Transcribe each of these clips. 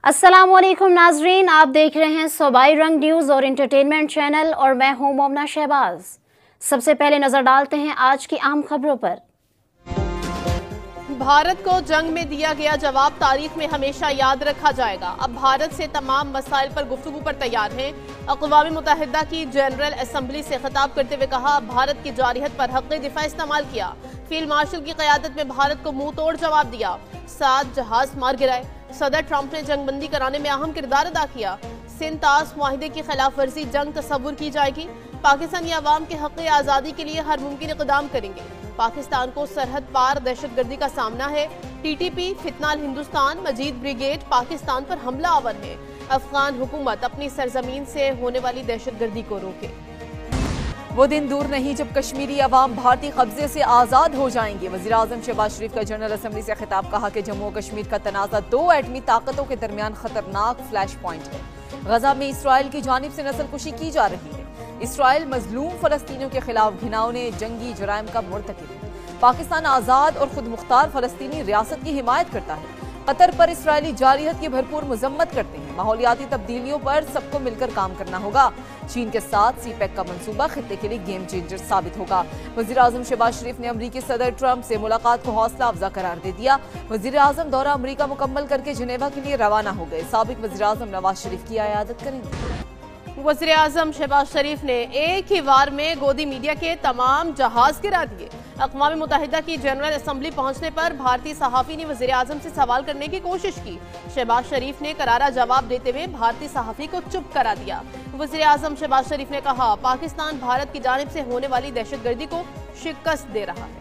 अस्सलामुअलैकुम नाजरीन, आप देख रहे हैं सूबाई रंग न्यूज़ और इंटरटेनमेंट चैनल और मैं हूं मोमना शहबाज। सबसे पहले नजर डालते हैं आज की अहम खबरों पर। भारत को जंग में दिया गया जवाब तारीख में हमेशा याद रखा जाएगा। अब भारत से तमाम मसाइल पर गुफ्तगू पर तैयार हैं। अक़वाम मुत्तहिदा की जनरल असम्बली से खिताब करते हुए कहा, भारत की जारहियत पर हक़ दिफा इस्तेमाल किया। फील्ड मार्शल की क़यादत में भारत को मुंह तोड़ जवाब दिया। 7 जहाज मार गिराए। सदर ट्रंप ने जंगबंदी कराने में अहम किरदार अदा किया। सिंध तास मुआहिदे की खिलाफ वर्जी जंग तस्वुर की जाएगी। पाकिस्तानी अवाम के हक़ आज़ादी के लिए हर मुमकिन इक़दाम करेंगे। पाकिस्तान को सरहद पार दहशतगर्दी का सामना है। TTP, फितनाल हिंदुस्तान, मजीद ब्रिगेड पाकिस्तान पर हमला आवर है। अफगान हुकूमत अपनी सरजमीन से होने वाली दहशतगर्दी को रोके। वो दिन दूर नहीं जब कश्मीरी अवाम भारतीय कब्जे से आज़ाद हो जाएंगे। वज़ीर आज़म शहबाज शरीफ का जनरल असम्बली से खिताब, कहा कि जम्मू और कश्मीर का तनाज़ा 2 एटमी ताकतों के दरमियान खतरनाक फ्लैश पॉइंट है। गजा में इसराइल की जानिब से नस्लकुशी की जा रही है। इसराइल मजलूम फलस्तीनियों के खिलाफ घिनौने जंगी जराइम का मुर्तकिब है। पाकिस्तान आज़ाद और खुद मुख्तार फलस्तीनी रियासत की हिमायत करता है। कतर पर इसराइली जारहियत की भरपूर मजम्मत करते हैं। माहौलियाती तब्दीलियों पर सबको मिलकर काम करना होगा। चीन के साथ CPEC का मंसूबा खित्ते के लिए गेम चेंजर साबित होगा। वज़ीर आज़म शहबाज शरीफ ने अमरीकी सदर ट्रंप से मुलाकात को हौसला अफजा करार दे दिया। वज़ीर आज़म दौरा अमरीका मुकम्मल करके जिनेवा के लिए रवाना हो गए। साबिक वज़ीर आज़म नवाज शरीफ की इयादत करेंगे। वज़ीर आज़म शहबाज शरीफ ने एक ही वार में गोदी मीडिया के तमाम जहाज गिरा दिए। अक़वाम मुत्तहिदा की जनरल असम्बली पहुंचने पर भारतीय सहाफ़ी ने वज़ीर आज़म से सवाल करने की कोशिश की। शहबाज शरीफ ने करारा जवाब देते हुए भारतीय सहाफ़ी को चुप करा दिया। वज़ीर आज़म शहबाज शरीफ ने कहा, पाकिस्तान भारत की जानिब से होने वाली दहशतगर्दी को शिकस्त दे रहा है।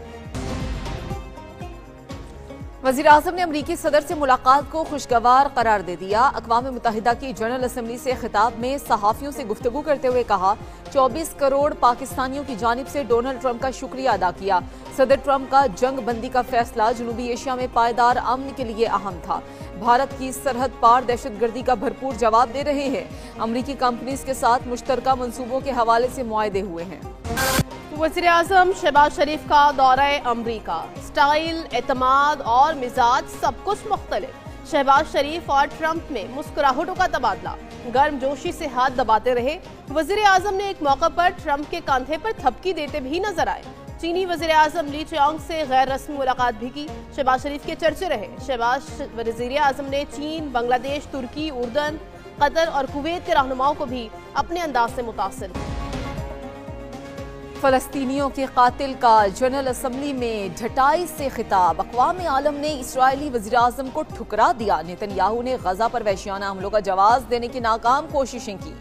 वज़ीर आज़म ने अमरीकी सदर से मुलाकात को खुशगवार करार दे दिया। अक़वाम मुत्तहिदा की जनरल असम्बली से खिताब में सहाफ़ियों से गुफ्तगू करते हुए कहा, 24 करोड़ पाकिस्तानियों की जानिब से डोनाल्ड ट्रंप का शुक्रिया अदा किया। सदर ट्रंप का जंग बंदी का फैसला जनूबी एशिया में पायदार अमन के लिए अहम था। भारत की सरहद पार दहशतगर्दी का भरपूर जवाब दे रहे हैं। अमरीकी कंपनीज के साथ मुश्तरका मंसूबों के हवाले से मुआहदे हुए हैं। वज़ीर आज़म शहबाज शरीफ का दौरा अमरीका, स्टाइल, एतमाद और मिजाज सब कुछ मुख्तलिफ। शहबाज शरीफ और ट्रंप में मुस्कुराहटों का तबादला, गर्मजोशी से हाथ दबाते रहे। वज़ीर आज़म ने एक मौका पर ट्रंप के कंधे पर थपकी देते भी नजर आए। चीनी वज़ीर आज़म ली चियांग से गैर रस्मी मुलाकात भी की। शहबाज शरीफ के चर्चे रहे। शहबाज वज़ीर आज़म ने चीन, बांग्लादेश, तुर्की, उर्दन, कतर और कुवैत के रहनुमाओं को भी अपने अंदाज से मुतासिर किया। फलस्तीनियों के कातिल का जनरल असम्बली में ढटाई से खिताब। अक़वाम आलम ने इसराइली वज़ीर आज़म को ठुकरा दिया। नेतन्याहू ने गजा पर वहशियाना हमलों का जवाब देने की नाकाम कोशिशें की।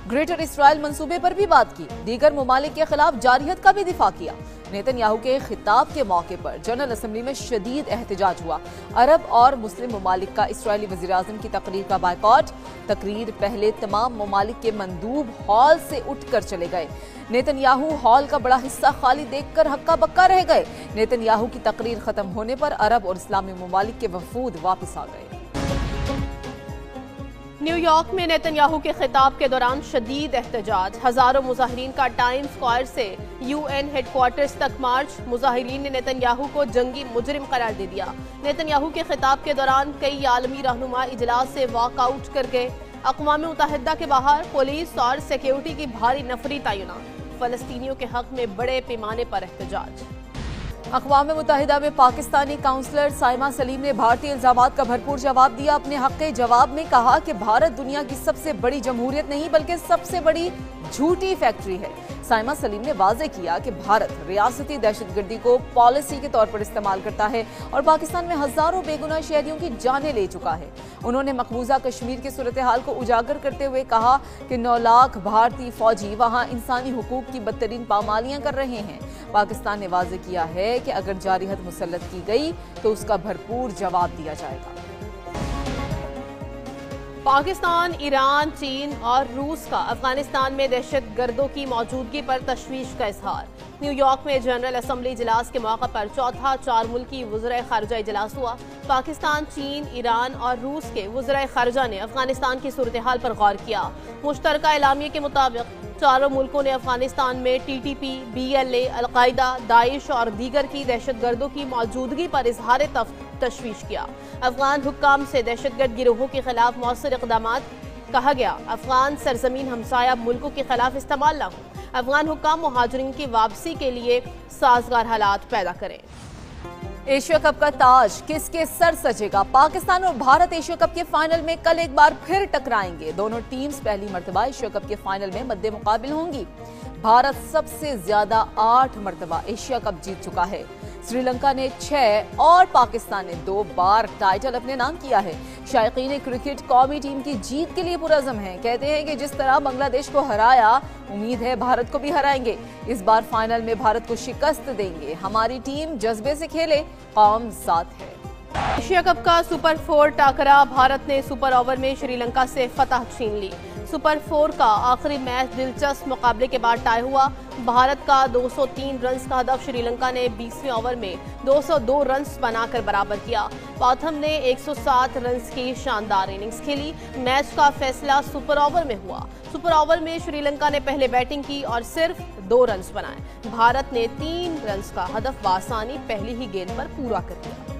ग्रेटर इसराइल मंसूबे पर भी बात की। दीगर ममालिक के खिलाफ जारहियत का भी दिफा किया। नेतन्याहू के खिताब के मौके पर जनरल असम्बली में शदीद एहतजाज हुआ। अरब और मुस्लिम ममालिक का इसराइली वज़ीर आज़म की तकरीर का बायकॉट। तकरीर पहले तमाम ममालिक के मंदूब हॉल से उठकर चले गए। नेतन्याहू हॉल का बड़ा हिस्सा खाली देखकर हक्का बक्का रह गए। नेतन्याहू की तकरीर खत्म होने पर अरब और इस्लामी ममालिक के वफूद वापस आ गए। न्यूयॉर्क में नेतन्याहू के खिताब के दौरान शदीद एहतजाज। हजारों मुजाहिरीन का टाइम स्क्वायर से UN हेडक्वार्टर्स तक मार्च। मुजाहिरीन ने नेतन्याहू को जंगी मुजरिम करार दे दिया। नेतन्याहू के खिताब के दौरान कई आलमी रहनुमा इजलास से वॉकआउट कर गए। अक़वाम मुत्तहिदा के बाहर पुलिस और सिक्योरिटी की भारी नफरी तैनात। फलस्तीनियों के हक में बड़े पैमाने पर एहतजाज। अक़वाम मुत्तहिदा में पाकिस्तानी काउंसलर साइमा सलीम ने भारतीय इल्जामात का भरपूर जवाब दिया। अपने हक के जवाब में कहा कि भारत दुनिया की सबसे बड़ी जमहूरियत नहीं बल्कि सबसे बड़ी झूठी फैक्ट्री है। साइमा सलीम ने वाज़े किया कि भारत रियासती दहशतगर्दी को पॉलिसी के तौर पर इस्तेमाल करता है और पाकिस्तान में हजारों बेगुनाह शहरियों की जानें ले चुका है। उन्होंने मकबूजा कश्मीर की सूरत हाल को उजागर करते हुए कहा कि 9 लाख भारतीय फौजी वहां इंसानी हुकूक की बदतरीन पामालियां कर रहे हैं। पाकिस्तान ने वाज़े किया है कि अगर जारहियत मुसल्लत की गई तो उसका भरपूर जवाब दिया जाएगा। पाकिस्तान, ईरान, चीन और रूस का अफगानिस्तान में दहशतगर्दों की मौजूदगी पर तशवीश का इजहार। न्यूयॉर्क में जनरल असम्बली इजलास के मौके पर चौथा 4 मुल्की वज़ीर ख़ारिजा इजलास हुआ। पाकिस्तान, चीन, ईरान और रूस के वज़ीर ख़ारिजा ने अफगानिस्तान की सूरत हाल पर गौर किया। मुश्तरका एलामिया के मुताबिक चारों मुल्कों ने अफगानिस्तान में टीटीपी, BLA, अलकायदा, दाइश और दीगर की दहशतगर्दों की मौजूदगी पर इजहार तशवीश किया। अफगान हुक्काम से दहशतगर्द गिरोहों के खिलाफ मौसर इक़दामात कहा गया। अफगान सरजमीन हमसाया मुल्कों के खिलाफ इस्तेमाल न हो। अफगान हुक्काम मुहाजिरीन की वापसी के लिए साजगार हालात पैदा करें। एशिया कप का ताज किसके सर सजेगा? पाकिस्तान और भारत एशिया कप के फाइनल में कल एक बार फिर टकराएंगे। दोनों टीम्स पहली मर्तबा एशिया कप के फाइनल में मद्दे मुकाबिल होंगी। भारत सबसे ज्यादा 8 मर्तबा एशिया कप जीत चुका है। श्रीलंका ने 6 और पाकिस्तान ने 2 बार टाइटल अपने नाम किया है। शायकीन क्रिकेट कौमी टीम की जीत के लिए पुरज़म हैं। कहते हैं कि जिस तरह बांग्लादेश को हराया, उम्मीद है भारत को भी हराएंगे। इस बार फाइनल में भारत को शिकस्त देंगे। हमारी टीम जज्बे से खेले, कौम साथ है। एशिया कप का सुपर 4 टाकरा, भारत ने सुपर ओवर में श्रीलंका से फतह छीन ली। सुपर 4 का आखिरी मैच दिलचस्प मुकाबले के बाद टाई हुआ। भारत का 203 रन्स का हदफ श्रीलंका ने 20वें ओवर में 202 रन्स बनाकर बराबर किया। प्रथम ने 107 रन्स की शानदार इनिंग्स खेली। मैच का फैसला सुपर ओवर में हुआ। सुपर ओवर में श्रीलंका ने पहले बैटिंग की और सिर्फ 2 रन्स बनाए। भारत ने 3 रन्स का हदफ बआसानी पहली ही गेंद पर पूरा कर दिया।